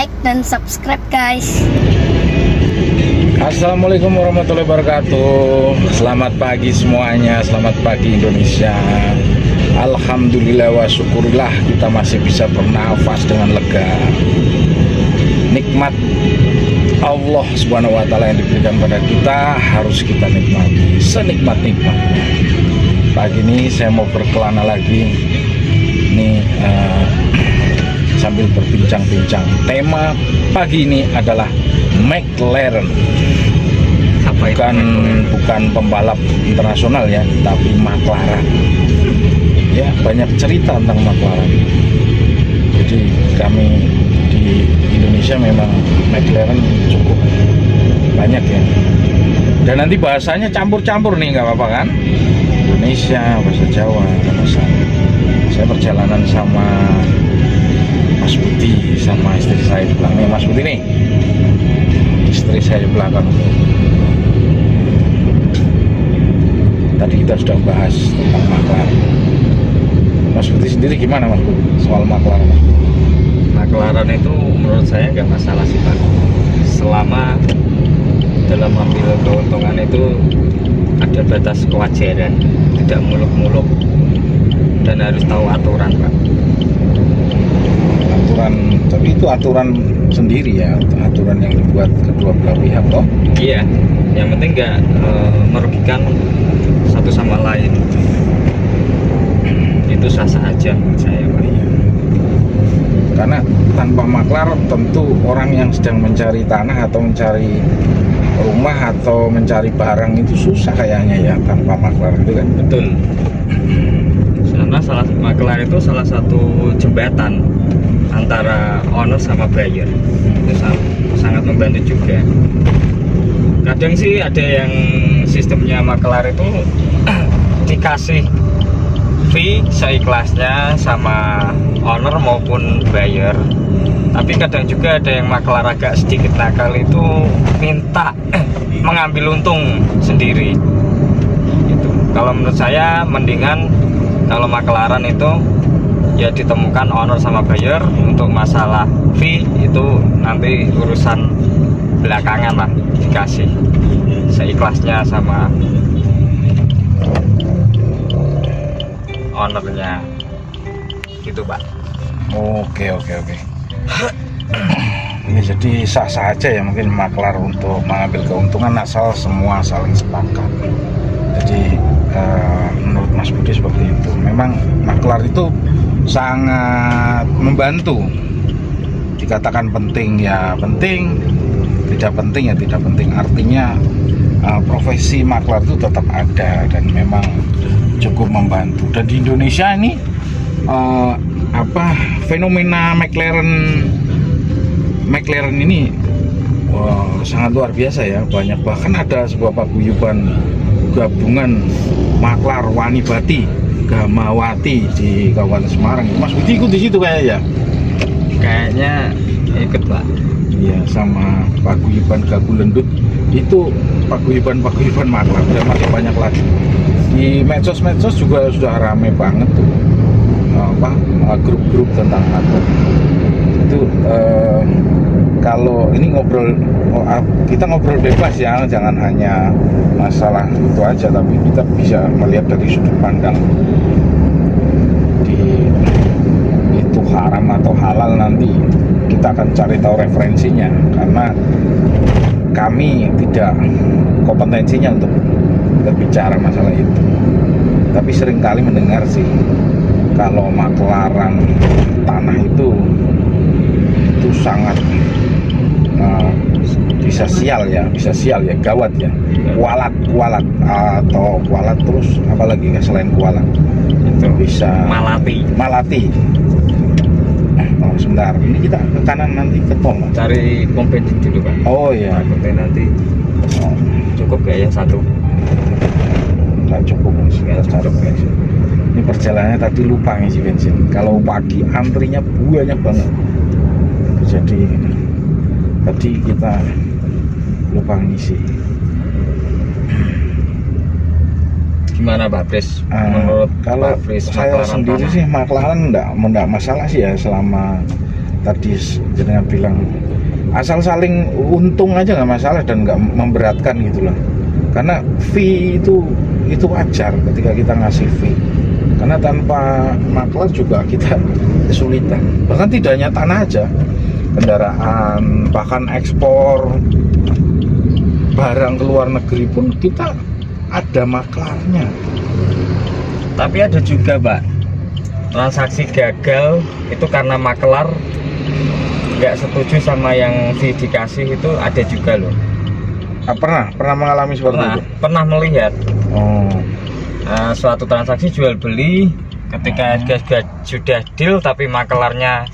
like dan subscribe guys. Assalamualaikum warahmatullahi wabarakatuh. Selamat pagi semuanya, selamat pagi Indonesia. Alhamdulillah wa syukurillah kita masih bisa bernafas dengan lega. Nikmat Allah subhanahu wa ta'ala yang diberikan pada kita harus kita nikmati senikmat-nikmatnya. Pagi ini saya mau berkelana lagi nih, sambil berbincang-bincang. Tema pagi ini adalah McLaren. Bukan pembalap internasional ya, tapi McLaren. Ya, banyak cerita tentang McLaren. Jadi kami di Indonesia memang McLaren cukup banyak ya. Dan nanti bahasanya campur-campur nih, nggak apa-apa kan? Indonesia, bahasa Jawa, bahasa. Saya perjalanan sama Mas Budi sama istri saya di belakang. Mas Budi nih, istri saya di belakang. Tadi kita sudah bahas tentang McLaren. Mas Budi sendiri gimana Mas Budi soal McLaren? McLaren itu menurut saya nggak masalah sih Pak, selama dalam ambil keuntungan itu ada batas kewajaran, tidak muluk-muluk dan harus tahu aturan Pak. Aturan, tapi itu aturan sendiri ya, aturan yang dibuat kedua belah pihak toh? Iya, yang penting nggak merugikan satu sama lain, itu sah-sah aja menurut saya Pak. Karena tanpa McLaren tentu orang yang sedang mencari tanah atau mencari rumah atau mencari barang itu susah kayaknya ya tanpa McLaren itu kan. Betul. Karena McLaren itu salah satu jembatan antara owner sama buyer. Itu sangat membantu juga. Kadang sih ada yang sistemnya McLaren itu dikasih fee seikhlasnya sama owner maupun buyer. Tapi kadang juga ada yang maklar agak sedikit nakal itu minta mengambil untung sendiri. Gitu. Kalau menurut saya mendingan kalau McLaren itu ya ditemukan owner sama buyer. Untuk masalah fee itu nanti urusan belakangan lah, dikasih seikhlasnya sama ownernya gitu Pak. Oke. Ya, jadi sah-sah aja ya mungkin McLaren untuk mengambil keuntungan asal semua saling sepakat. Jadi menurut Mas Budi seperti itu. Memang McLaren itu sangat membantu. Dikatakan penting ya penting, tidak penting ya tidak penting. Artinya profesi McLaren itu tetap ada dan memang cukup membantu. Dan di Indonesia ini fenomena McLaren ini sangat luar biasa ya. Banyak, bahkan ada sebuah paguyuban gabungan Maklar Wanibati Gamawati di Kabupaten Semarang. Mas Budi ikut di situ kayaknya. Kayaknya ikut Pak. Iya, sama paguyuban Gagulendut itu paguyuban Maklar. Dan masih banyak lagi. Di medsos juga sudah rame banget tuh grup-grup tentang Maklar. Itu kalau ini kita ngobrol bebas ya, jangan hanya masalah itu aja, tapi kita bisa melihat dari sudut pandang itu haram atau halal. Nanti kita akan cari tahu referensinya, karena kami tidak kompetensinya untuk berbicara masalah itu. Tapi seringkali mendengar sih kalau McLaren tanah itu sangat bisa sial ya, gawat ya, kualat terus apalagi selain kualat itu bisa malati. Sebentar, ini kita ke kanan nanti ke tol Mas. Cari pom bensin dulu Pak. Oh iya, nanti cukup gak ya satu? Nggak cukup Mas, bensin. Ini perjalanannya tadi lupa ngisi bensin. Kalau pagi antrinya banyak banget. Jadi tadi kita lupa ngisi. Gimana Pak Pris? Menurut kalau Pak Pris, saya sendiri sih McLaren enggak masalah sih ya, selama tadi jenengan bilang asal saling untung aja nggak masalah dan nggak memberatkan gitu lah. Karena fee itu wajar ketika kita ngasih fee. Karena tanpa maklar juga kita kesulitan. Bahkan tidak hanya tanah aja, kendaraan, bahkan ekspor barang ke luar negeri pun kita ada maklarnya. Tapi ada juga, Pak, transaksi gagal itu karena maklar nggak setuju sama yang fee dikasih, itu ada juga loh. Pernah mengalami seperti itu? Pernah melihat. Oh. Suatu transaksi jual beli, ketika sudah deal tapi maklarnya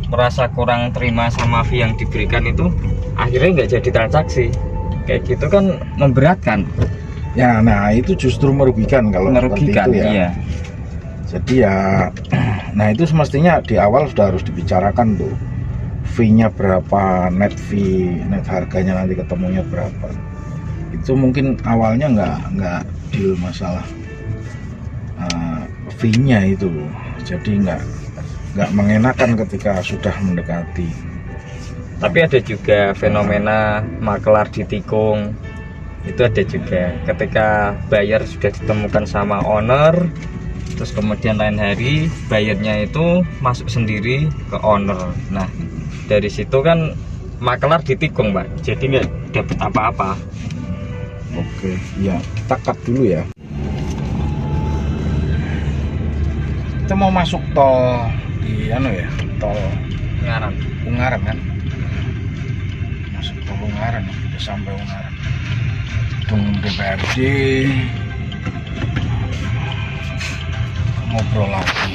merasa kurang terima sama fee yang diberikan, itu akhirnya nggak jadi transaksi. Kayak gitu kan memberatkan. Ya, nah itu justru merugikan kalau Merugikan, seperti itu ya. iya. Jadi ya, nah itu semestinya di awal sudah harus dibicarakan tuh, fee-nya berapa, net harganya nanti ketemunya berapa. Itu mungkin awalnya nggak deal masalah fee-nya itu, jadi nggak mengenakan ketika sudah mendekati. Tapi ada juga fenomena maklar ditikung, itu ada juga ketika buyer sudah ditemukan sama owner, terus kemudian lain hari buyernya itu masuk sendiri ke owner. Nah dari situ kan maklar ditikung, Pak, jadi nggak dapat apa-apa. Oke, ya kita cut dulu ya. Kita mau masuk tol di tol Ungaran kan? Masuk tol Ungaran, udah sampai Ungaran. Gedung DPRD. Ngobrol lagi.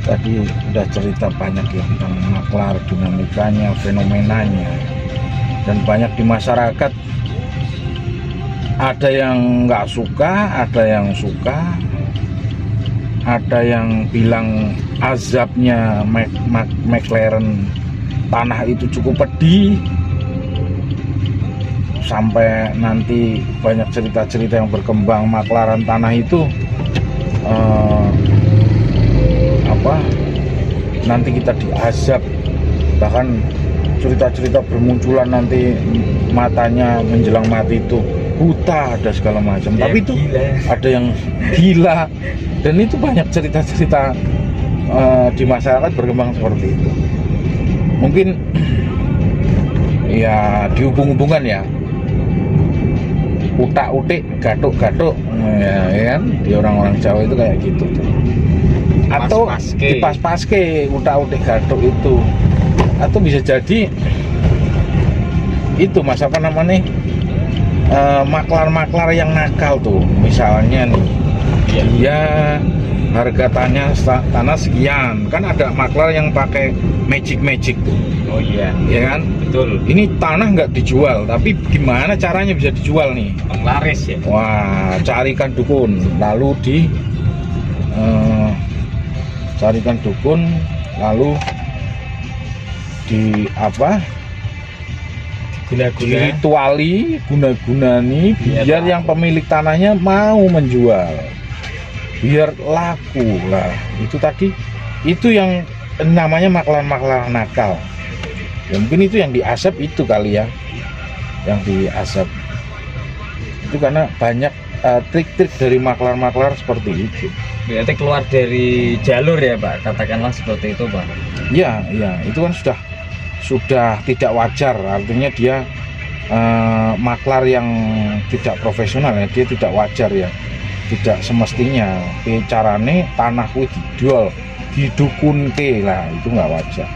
Tadi udah cerita banyak ya tentang maklar, dinamikanya, fenomenanya, dan banyak di masyarakat. Ada yang nggak suka, ada yang suka, ada yang bilang azabnya McLaren tanah itu cukup pedih, sampai nanti banyak cerita-cerita yang berkembang maklaran tanah itu nanti kita diazab, bahkan cerita-cerita bermunculan nanti matanya menjelang mati itu buta, ada segala macam. Ya, tapi itu gila. Ada yang gila, dan itu banyak cerita-cerita di masyarakat berkembang seperti itu. Mungkin ya dihubung-hubungan ya, utak-utik, gatuk-gatuk ya kan, di orang-orang Jawa itu kayak gitu tuh. Atau dipas-paske utak-utik gatuk itu, atau bisa jadi itu maklar-maklar yang nakal tuh. Misalnya nih, dia harga tanah sekian, kan ada maklar yang pakai magic tuh. Oh iya, ya kan, betul. Ini tanah nggak dijual, tapi gimana caranya bisa dijual nih? Penglaris ya. Wah, carikan dukun, lalu carikan dukun, lalu dirituali, guna-gunani biar yang pemilik tanahnya mau menjual, biar laku lah. Itu tadi, itu yang namanya maklar-maklar nakal ya. Mungkin itu yang diasap itu kali ya, yang diasap itu karena banyak trik-trik dari maklar-maklar seperti itu. Berarti keluar dari jalur ya, Pak, katakanlah seperti itu, Pak. Iya, itu kan sudah tidak wajar. Artinya dia maklar yang tidak profesional ya, dia tidak wajar ya, tidak semestinya. Carane tanah kuwi dijual, didukunke lah, itu nggak wajar.